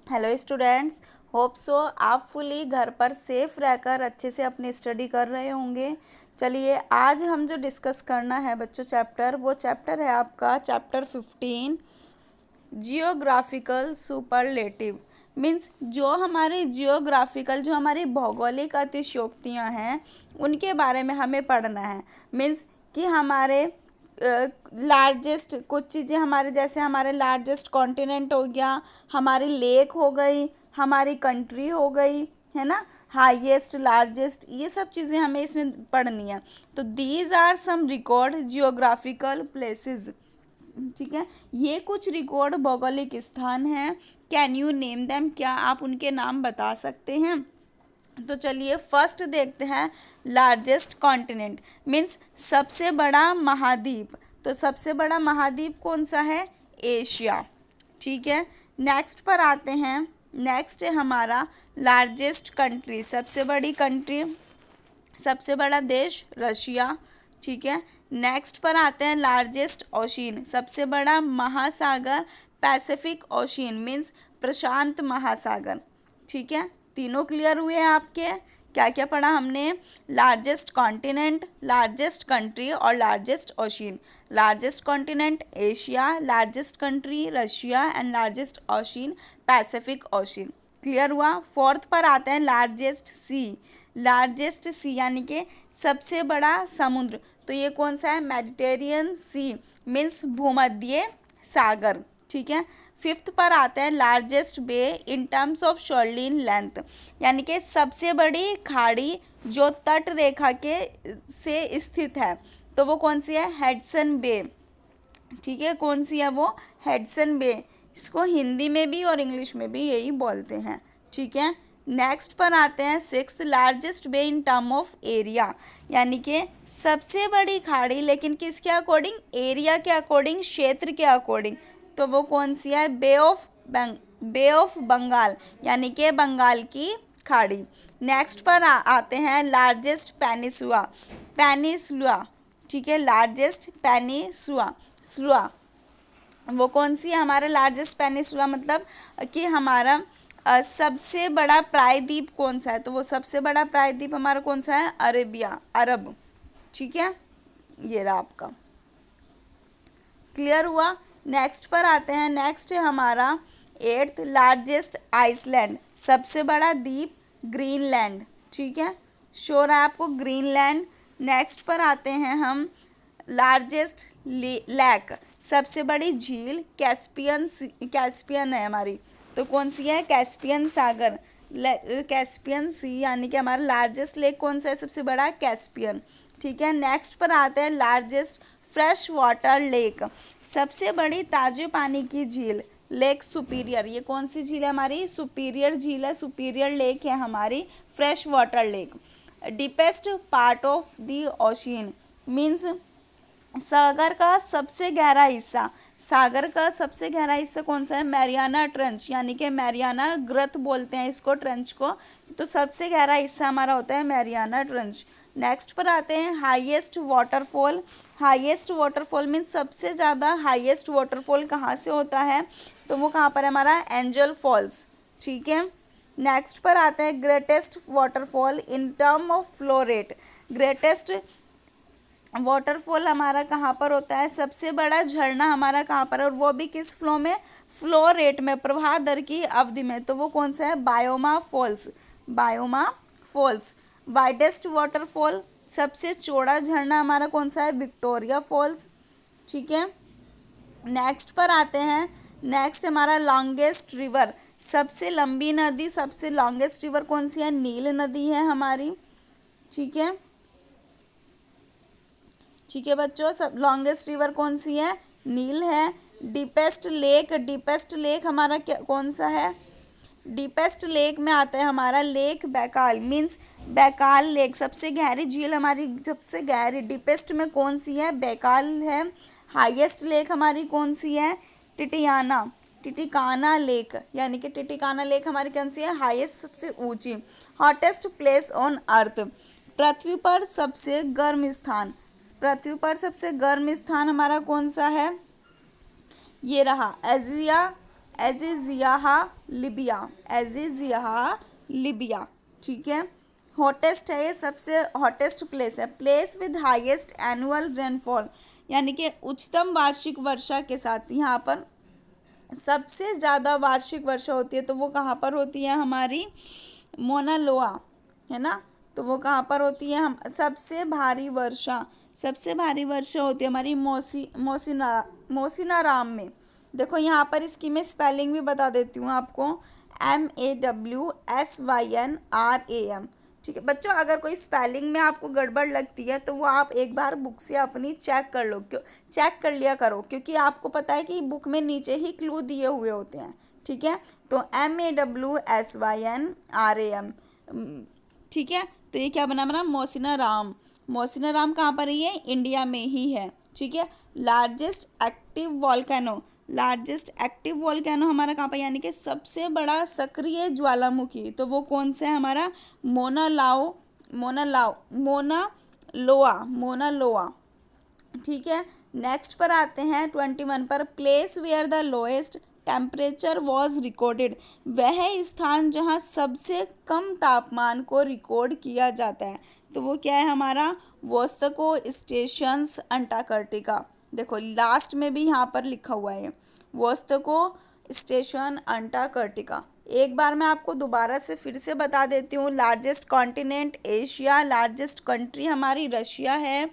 Hello students, hope so आप fully घर पर सेफ रहकर अच्छे से अपनी स्टडी कर रहे होंगे। चलिए आज हम जो डिस्कस करना है बच्चों वो चैप्टर है आपका चैप्टर 15 जियोग्राफिकल सुपरलेटिव। मीन्स जो हमारी भौगोलिक अतिशयोक्तियाँ हैं उनके बारे में हमें पढ़ना है। मीन्स कि हमारे लार्जेस्ट कुछ चीज़ें हमारे जैसे हमारे लार्जेस्ट कॉन्टिनेंट हो गया, हमारी लेक हो गई, हमारी कंट्री हो गई, है ना, हाईएस्ट लार्जेस्ट, ये सब चीज़ें हमें इसमें पढ़नी है। तो these are some record geographical places. ठीक है, ये कुछ रिकॉर्ड भौगोलिक स्थान हैं। कैन यू नेम देम, क्या आप उनके नाम बता सकते हैं? तो चलिए फर्स्ट देखते हैं लार्जेस्ट कॉन्टिनेंट मीन्स सबसे बड़ा महाद्वीप। तो सबसे बड़ा महाद्वीप कौन सा है? एशिया। ठीक है, नेक्स्ट पर आते हैं। नेक्स्ट है हमारा लार्जेस्ट कंट्री, सबसे बड़ी कंट्री, सबसे बड़ा देश रशिया। ठीक है, नेक्स्ट पर आते हैं लार्जेस्ट ओशियन, सबसे बड़ा महासागर पैसिफिक ओशियन मीन्स प्रशांत महासागर। ठीक है, तीनों क्लियर हुए आपके? क्या क्या पढ़ा हमने? लार्जेस्ट कॉन्टिनेंट, लार्जेस्ट कंट्री और largest ocean. Largest continent Asia, largest country Russia and largest ocean Pacific ocean. Clear हुआ? फोर्थ पर आते हैं लार्जेस्ट सी। लार्जेस्ट सी यानी कि सबसे बड़ा समुद्र, तो ये कौन सा है? मेडिटेरियन सी मीन्स भूमध्य सागर। ठीक है, फिफ्थ पर आते हैं largest bay in terms of shoreline length, यानी कि सबसे बड़ी खाड़ी जो तट रेखा के से स्थित है, तो वो कौन सी है? हेडसन बे। ठीक है, कौन सी है वो? हेडसन बे। इसको हिंदी में भी और इंग्लिश में भी यही बोलते हैं। ठीक है, नेक्स्ट पर आते हैं sixth largest bay in term of area, यानी कि सबसे बड़ी खाड़ी लेकिन किसके अकॉर्डिंग? एरिया के अकॉर्डिंग, क्षेत्र के अकॉर्डिंग, तो वो कौन सी है? बे ऑफ बंगाल, यानी कि बंगाल की खाड़ी। नेक्स्ट पर आते हैं लार्जेस्ट पेनिसुला। ठीक है, लार्जेस्ट पेनिसुला वो कौन सी है? हमारा लार्जेस्ट पेनिसुला मतलब कि हमारा सबसे बड़ा प्रायद्वीप कौन सा है? तो वो सबसे बड़ा प्रायद्वीप हमारा कौन सा है? अरब। ठीक है, ये रहा आपका। क्लियर हुआ? नेक्स्ट पर आते हैं। नेक्स्ट है हमारा एट्थ लार्जेस्ट आइसलैंड, सबसे बड़ा द्वीप ग्रीनलैंड। ठीक है, श्योर है आपको? ग्रीनलैंड। नेक्स्ट पर आते हैं हम लार्जेस्ट लेक, सबसे बड़ी झील कैस्पियन है हमारी, तो कौन सी है? कैस्पियन सागर, कैस्पियन सी, यानी कि हमारा लार्जेस्ट लेक कौन सा है? सबसे बड़ा कैस्पियन। ठीक है, नेक्स्ट पर आते हैं लार्जेस्ट फ्रेश वाटर लेक, सबसे बड़ी ताजे पानी की झील लेक सुपीरियर। ये कौन सी झील है हमारी? सुपीरियर झील है, सुपीरियर लेक है हमारी fresh water lake. Deepest part of the ocean means सागर का सबसे गहरा हिस्सा, सागर का सबसे गहरा हिस्सा कौन सा है? मैरियाना ट्रंच, यानी कि मैरियाना ग्रत बोलते हैं इसको, ट्रंच को, तो सबसे गहरा हिस्सा हमारा होता है मैरियाना ट्रंच। नेक्स्ट पर आते हैं highest waterfall. Highest waterfall means सबसे ज़्यादा हाईएस्ट वाटरफॉल कहाँ से होता है? तो वो कहाँ पर है हमारा? Angel Falls. ठीक है, नेक्स्ट पर आते हैं greatest waterfall in term of flow rate. Greatest waterfall हमारा कहाँ पर होता है? सबसे बड़ा झरना हमारा कहाँ पर है? और वो भी किस फ्लो में? फ्लो रेट में, प्रवाह दर की अवधि में, तो वो कौन सा है? बायोमा फॉल्स। वाइडेस्ट वाटरफॉल, सबसे चौड़ा झरना हमारा कौन सा है? Victoria Falls. ठीक है, नेक्स्ट पर आते हैं। नेक्स्ट हमारा लॉन्गेस्ट रिवर, सबसे लंबी नदी, सबसे लॉन्गेस्ट रिवर कौन सी है? नील नदी है हमारी। ठीक है, ठीक है बच्चों, सब लॉन्गेस्ट रिवर कौन सी है? नील है। डीपेस्ट लेक हमारा क्या कौन सा है? डीपेस्ट लेक में आता है हमारा lake Baikal means Baikal lake, सबसे गहरी झील हमारी, सबसे गहरी डीपेस्ट में कौन सी है? बैकाल है। हाईएस्ट लेक हमारी कौन सी है? टिटिकाना लेक, यानी कि टिटिकाना लेक हमारी कौन सी है? हाईएस्ट, सबसे ऊंची। हॉटेस्ट प्लेस ऑन अर्थ, पृथ्वी पर सबसे गर्म स्थान, पृथ्वी पर सबसे गर्म स्थान हमारा कौन सा है? ये रहा एजिजिया लिबिया, एजिजिया लिबिया, ठीक है। हॉटेस्ट है, ये सबसे हॉटेस्ट प्लेस है। Place with highest annual rainfall, यानी कि उच्चतम वार्षिक वर्षा के साथ यहाँ पर सबसे ज़्यादा वार्षिक वर्षा होती है, तो वो कहाँ पर होती है हमारी मोना लोआ, है ना। तो वो कहाँ पर होती है, हम सबसे भारी वर्षा होती है हमारी मोसिनाराम में। देखो यहाँ पर इसकी मैं स्पेलिंग भी बता देती हूँ आपको, MAWSYNRAM, ठीक है बच्चों। अगर कोई स्पेलिंग में आपको गड़बड़ लगती है तो वो आप एक बार बुक से अपनी चेक कर लिया करो, क्योंकि आपको पता है कि बुक में नीचे ही क्लू दिए हुए होते हैं, ठीक है। तो MAWSYNRAM, ठीक है। तो ये क्या बना हमारा मोसिनाराम। मोसिनाराम कहाँ पर है, ये इंडिया में ही है, ठीक है। लार्जेस्ट एक्टिव वॉल्केनो हमारा कहाँ पर, यानी कि सबसे बड़ा सक्रिय ज्वालामुखी, तो वो कौन सा है हमारा, मोना लोआ, ठीक है। नेक्स्ट पर आते हैं 21 पर, place where the lowest temperature was recorded, वह स्थान जहाँ सबसे कम तापमान को रिकॉर्ड किया जाता है, तो वो क्या है हमारा, वोस्तको स्टेशंस अंटार्कटिका। देखो लास्ट में भी यहाँ पर लिखा हुआ है वोस्तको स्टेशन अंटार्कटिका। एक बार मैं आपको दोबारा से फिर से बता देती हूँ। Largest continent Asia, largest country हमारी रशिया है,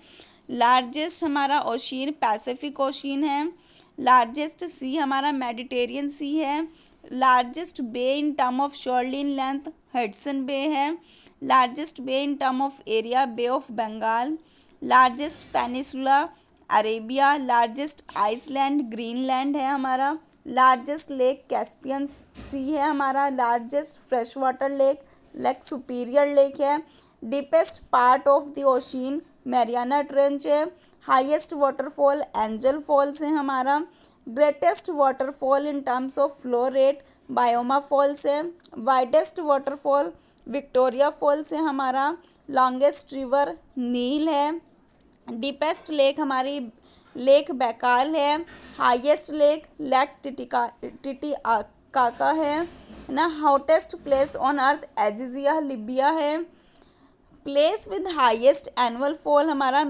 लार्जेस्ट हमारा ओशियन पैसिफिक ओशियन है, लार्जेस्ट सी हमारा मेडिटेरियन सी है, largest bay in term of shoreline length Hudson bay है, largest bay in term of area bay of Bengal, largest peninsula Arabia, largest island Greenland है हमारा, largest lake Caspian sea है हमारा, largest fresh water lake superior lake है, deepest part of the ocean Mariana trench है, highest waterfall Angel falls है हमारा, greatest waterfall in terms of flow rate Boyoma falls है, widest waterfall Victoria falls है हमारा, longest river Nile है, deepest lake हमारी lake Baikal है, highest lake Titicaca है ना, hottest place on earth Aziziya Libya है, place with highest annual fall हमारा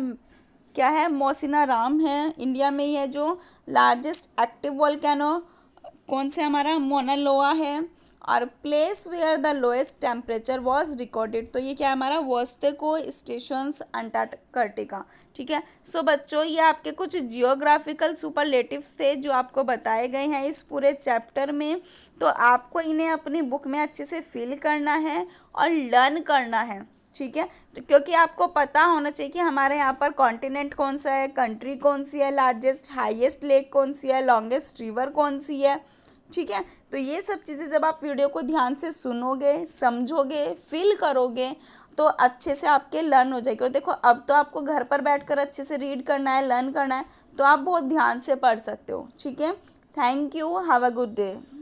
क्या है, मोसिनाराम है, इंडिया में ही है। जो लार्जेस्ट एक्टिव वोल्केनो कौन से हमारा, मोना लोआ है, और place where the lowest temperature was recorded, तो ये क्या है हमारा, वोस्तको स्टेशंस अंटार्कटिका, ठीक है। सो बच्चों ये आपके कुछ जियोग्राफिकल सुपरलेटिव्स थे जो आपको बताए गए हैं इस पूरे चैप्टर में। तो आपको इन्हें अपनी बुक में अच्छे से फिल करना है और लर्न करना है, ठीक है। तो क्योंकि आपको पता होना चाहिए कि हमारे यहाँ पर कॉन्टिनेंट कौन सा है, कंट्री कौन सी है, लार्जेस्ट हाईएस्ट लेक कौन सी है, लॉन्गेस्ट रिवर कौन सी है, ठीक है। तो ये सब चीज़ें जब आप वीडियो को ध्यान से सुनोगे, समझोगे, फील करोगे, तो अच्छे से आपके लर्न हो जाएगी। और देखो अब तो आपको घर पर बैठकर अच्छे से रीड करना है, लर्न करना है, तो आप बहुत ध्यान से पढ़ सकते हो, ठीक है। Thank you, have a good day.